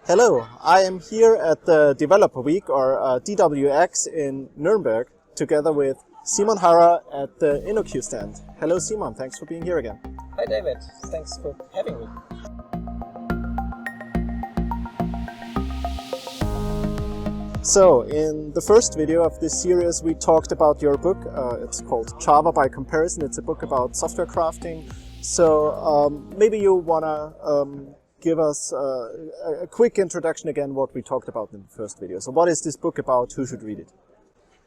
Hello, I am here at the Developer Week, or DWX in Nuremberg, together with Simon Harrer at the InnoQ stand. Hello Simon, thanks for being here again. Hi David, thanks for having me. So, in the first video of this series we talked about your book. It's called Java by Comparison. It's a book about software crafting. So maybe you want to give us a quick introduction again what we talked about in the first video. So what is this book about? Who should read it?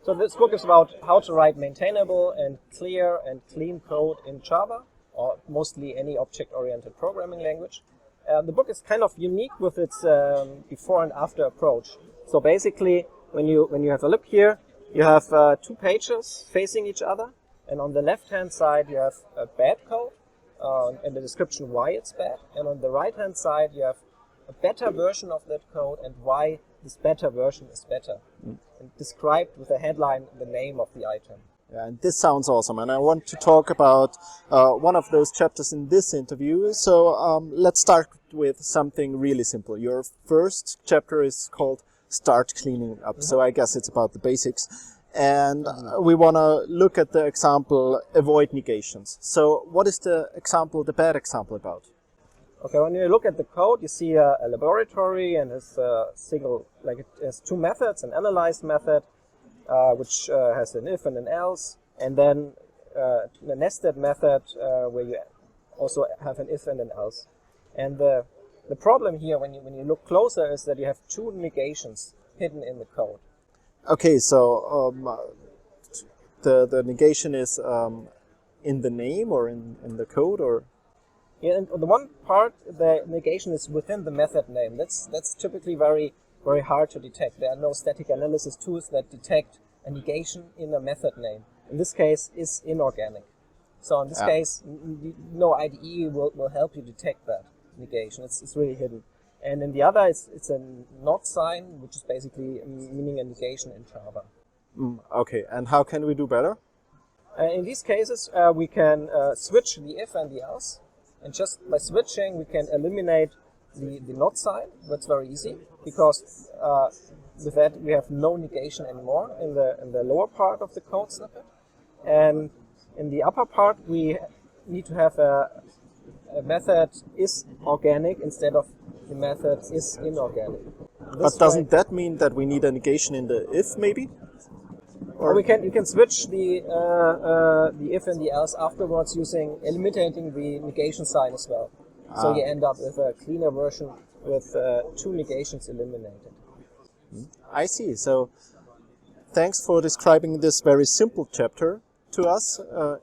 So this book is about how to write maintainable and clear and clean code in Java, or mostly any object-oriented programming language. The book is kind of unique with its before and after approach. So basically, when you have a look here, you have two pages facing each other, and on the left-hand side you have a bad code, and the description why it's bad, and on the right-hand side you have a better version of that code and why this better version is better, and described with a headline the name of the item. Yeah, and this sounds awesome, and I want to talk about one of those chapters in this interview. So let's start with something really simple. Your first chapter is called Start Cleaning Up, so I guess it's about the basics. And we want to look at the example, avoid negations. So what is the example, the bad example about? Okay, when you look at the code, you see a laboratory and it's it has two methods, an analyze method, which has an if and an else, and then a nested method where you also have an if and an else. And the problem here, when you look closer, is that you have two negations hidden in the code. Okay, so the negation is in the name or in the code, or? Yeah, and on the one part, the negation is within the method name. That's typically very hard to detect. There are no static analysis tools that detect a negation in a method name. In this case, is inorganic. So in this case, no IDE will help you detect that negation. It's really hidden. And in the other, it's a not sign, which is basically meaning a negation in Java. Okay, and how can we do better? In these cases, we can switch the if and the else. And just by switching, we can eliminate the not sign. That's very easy, because with that, we have no negation anymore in the lower part of the code snippet. And in the upper part, we need to have a method is organic instead of the method is inorganic. But doesn't that mean that we need a negation in the if, maybe? Or you can switch the if and the else afterwards using eliminating the negation sign as well. So you end up with a cleaner version with two negations eliminated. I see. So thanks for describing this very simple chapter to us.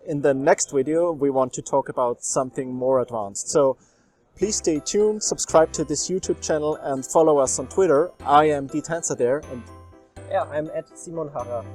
In the next video, we want to talk about something more advanced. So please stay tuned, subscribe to this YouTube channel, and follow us on Twitter. I am there, and yeah, I'm at Simon Harrer.